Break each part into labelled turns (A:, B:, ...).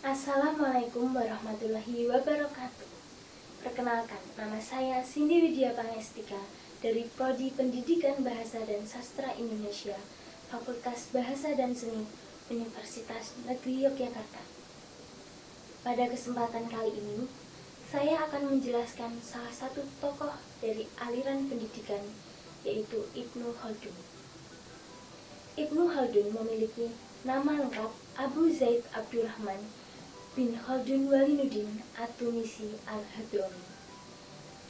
A: Assalamualaikum warahmatullahi wabarakatuh. Perkenalkan, nama saya Cindy Widya Pangestika dari Prodi Pendidikan Bahasa dan Sastra Indonesia, Fakultas Bahasa dan Seni, Universitas Negeri Yogyakarta. Pada kesempatan kali ini, saya akan menjelaskan salah satu tokoh dari aliran pendidikan, yaitu Ibnu Khaldun. Ibnu Khaldun memiliki nama lengkap Abu Zaid Abdurrahman bin Khaldun Walinuddin At-Tunisi Al-Hadrami.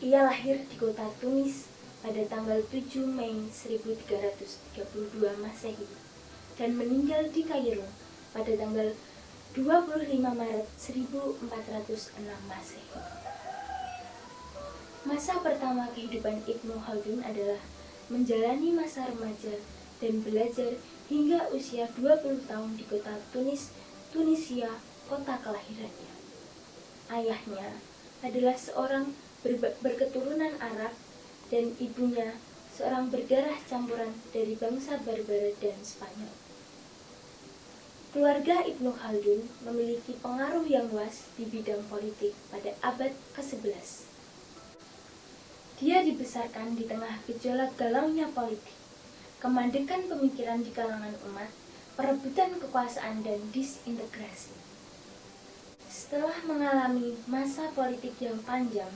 A: Ia lahir di kota Tunis pada tanggal 7 Mei 1332 Masehi dan meninggal di Kairo pada tanggal 25 Maret 1406 Masehi. Masa pertama kehidupan Ibnu Khaldun adalah menjalani masa remaja dan belajar hingga usia 20 tahun di kota Tunisia, kota kelahirannya. Ayahnya adalah seorang berketurunan Arab dan ibunya seorang berdarah campuran dari bangsa Barbar dan Spanyol. Keluarga Ibnu Khaldun memiliki pengaruh yang luas di bidang politik pada abad ke-11. Dia dibesarkan di tengah gejolak galaunya politik, kemandekan pemikiran di kalangan umat, perebutan kekuasaan dan disintegrasi. Setelah mengalami masa politik yang panjang,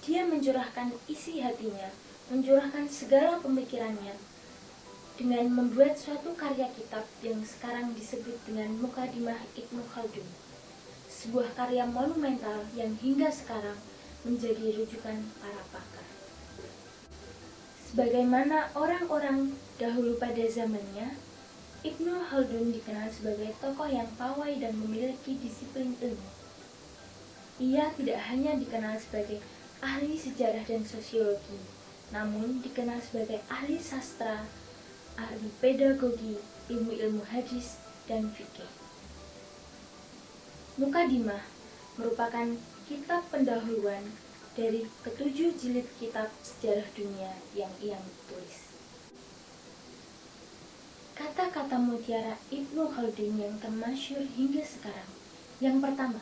A: dia mencurahkan isi hatinya, mencurahkan segala pemikirannya dengan membuat suatu karya kitab yang sekarang disebut dengan Muqaddimah Ibnu Khaldun, sebuah karya monumental yang hingga sekarang menjadi rujukan para pakar. Sebagaimana orang-orang dahulu pada zamannya, Ibnu Khaldun dikenal sebagai tokoh yang pawai dan memiliki disiplin ilmu. Ia tidak hanya dikenal sebagai ahli sejarah dan sosiologi, namun dikenal sebagai ahli sastra, ahli pedagogi, ilmu-ilmu hadis, dan fikih. Muqaddimah merupakan kitab pendahuluan dari ketujuh jilid kitab sejarah dunia yang ia tulis. Kata-kata mutiara Ibnu Khaldun yang termasyhur hingga sekarang. Yang pertama,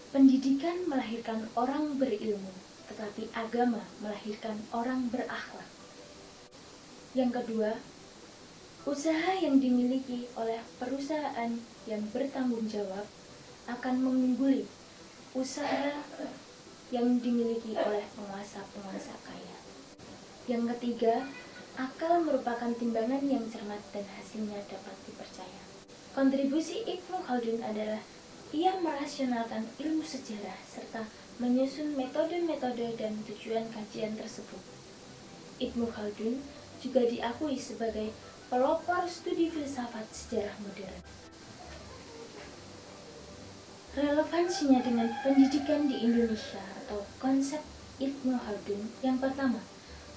A: pendidikan melahirkan orang berilmu, tetapi agama melahirkan orang berakhlak. Yang kedua, usaha yang dimiliki oleh perusahaan yang bertanggung jawab akan mengungguli usaha yang dimiliki oleh penguasa-penguasa kaya. Yang ketiga, akal merupakan timbangan yang cermat dan hasilnya dapat dipercaya. Kontribusi Ibnu Khaldun adalah ia merasionalkan ilmu sejarah serta menyusun metode-metode dan tujuan kajian tersebut. Ibnu Khaldun juga diakui sebagai pelopor studi filsafat sejarah modern. Relevansinya dengan pendidikan di Indonesia atau konsep Ibnu Khaldun. Yang pertama,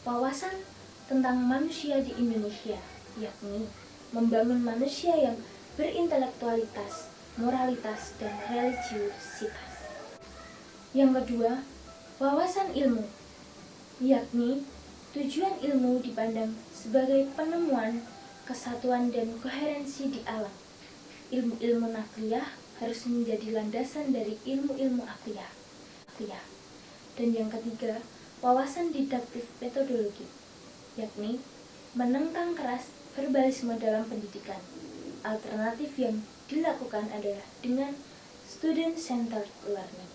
A: wawasan tentang manusia di Indonesia, yakni membangun manusia yang berintelektualitas, moralitas, dan religiusitas. Yang kedua, wawasan ilmu, yakni tujuan ilmu dipandang sebagai penemuan, kesatuan, dan koherensi di alam. Ilmu-ilmu nakliyah harus menjadi landasan dari ilmu-ilmu akliyah. Dan yang ketiga, wawasan didaktif metodologi, yakni menentang keras verbalisme dalam pendidikan. Alternatif yang dilakukan adalah dengan student-centered learning.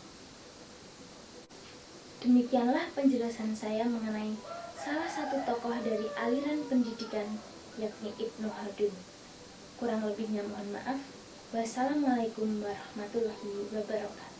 A: Demikianlah penjelasan saya mengenai salah satu tokoh dari aliran pendidikan, yakni Ibnu Khaldun. Kurang lebihnya mohon maaf. Wassalamualaikum warahmatullahi wabarakatuh.